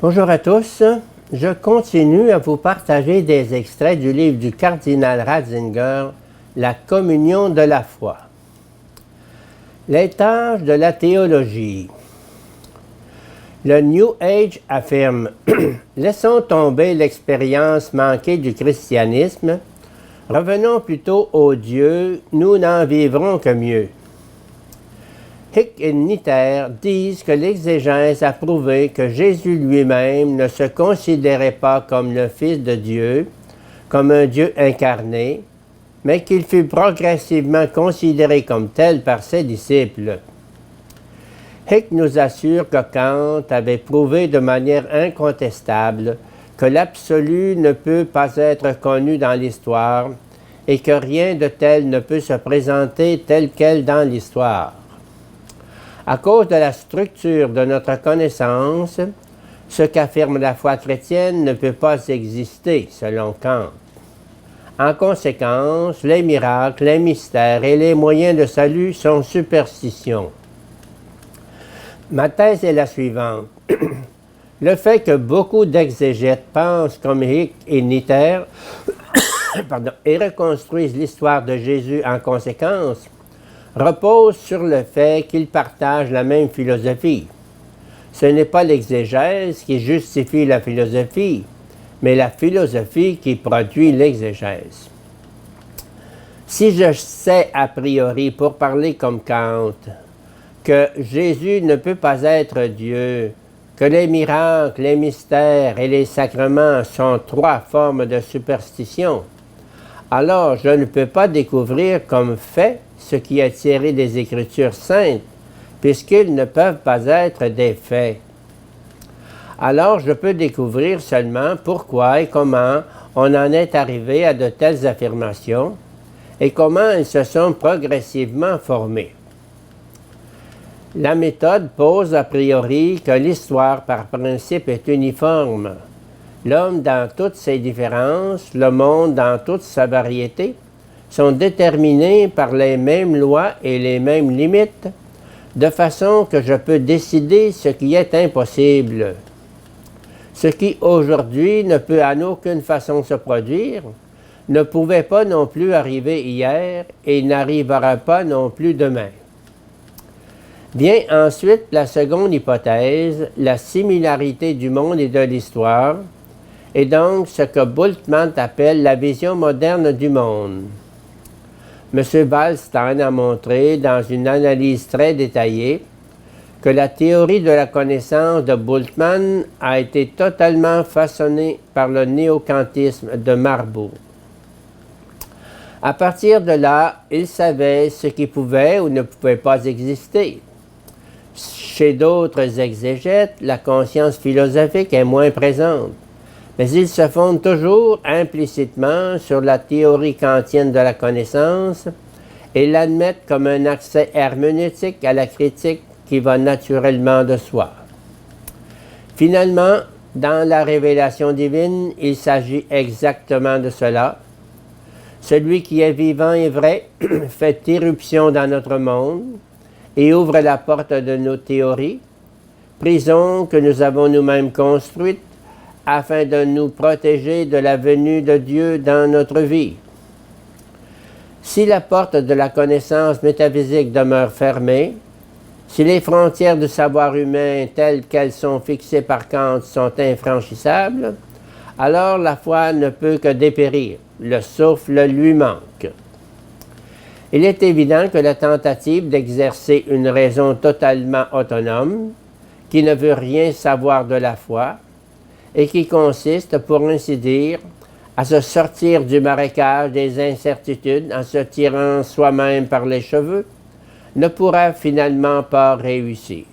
Bonjour à tous. Je continue à vous partager des extraits du livre du cardinal Ratzinger, La communion de la foi. L'étage de la théologie. Le New Age affirme « Laissons tomber l'expérience manquée du christianisme. Revenons plutôt au Dieu, nous n'en vivrons que mieux. » Hick et Nitter disent que l'exégèse a prouvé que Jésus lui-même ne se considérait pas comme le Fils de Dieu, comme un Dieu incarné, mais qu'il fut progressivement considéré comme tel par ses disciples. Hick nous assure que Kant avait prouvé de manière incontestable que l'absolu ne peut pas être connu dans l'histoire et que rien de tel ne peut se présenter tel quel dans l'histoire. À cause de la structure de notre connaissance, ce qu'affirme la foi chrétienne ne peut pas exister, selon Kant. En conséquence, les miracles, les mystères et les moyens de salut sont superstitions. Ma thèse est la suivante. Le fait que beaucoup d'exégètes pensent comme Hick et Nitter et reconstruisent l'histoire de Jésus en conséquence repose sur le fait qu'ils partagent la même philosophie. Ce n'est pas l'exégèse qui justifie la philosophie, mais la philosophie qui produit l'exégèse. Si je sais a priori, pour parler comme Kant, que Jésus ne peut pas être Dieu, que les miracles, les mystères et les sacrements sont trois formes de superstition, alors je ne peux pas découvrir comme fait ce qui est tiré des Écritures saintes, puisqu'ils ne peuvent pas être des faits. Alors je peux découvrir seulement pourquoi et comment on en est arrivé à de telles affirmations et comment elles se sont progressivement formées. La méthode pose a priori que l'histoire par principe est uniforme. L'homme dans toutes ses différences, le monde dans toute sa variété, sont déterminés par les mêmes lois et les mêmes limites, de façon que je peux décider ce qui est impossible. Ce qui aujourd'hui ne peut en aucune façon se produire, ne pouvait pas non plus arriver hier et n'arrivera pas non plus demain. Vient ensuite la seconde hypothèse, la similarité du monde et de l'histoire, et donc ce que Bultmann appelle la vision moderne du monde. M. Wallstein a montré, dans une analyse très détaillée, que la théorie de la connaissance de Bultmann a été totalement façonnée par le néo-kantisme de Marbourg. À partir de là, il savait ce qui pouvait ou ne pouvait pas exister. Chez d'autres exégètes, la conscience philosophique est moins présente, mais ils se fondent toujours implicitement sur la théorie kantienne de la connaissance et l'admettent comme un accès herméneutique à la critique qui va naturellement de soi. Finalement, dans la révélation divine, il s'agit exactement de cela. Celui qui est vivant et vrai fait irruption dans notre monde et ouvre la porte de nos théories, prison que nous avons nous-mêmes construite, afin de nous protéger de la venue de Dieu dans notre vie. Si la porte de la connaissance métaphysique demeure fermée, si les frontières du savoir humain telles qu'elles sont fixées par Kant sont infranchissables, alors la foi ne peut que dépérir, le souffle lui manque. Il est évident que la tentative d'exercer une raison totalement autonome, qui ne veut rien savoir de la foi, et qui consiste, pour ainsi dire, à se sortir du marécage des incertitudes en se tirant soi-même par les cheveux, ne pourra finalement pas réussir.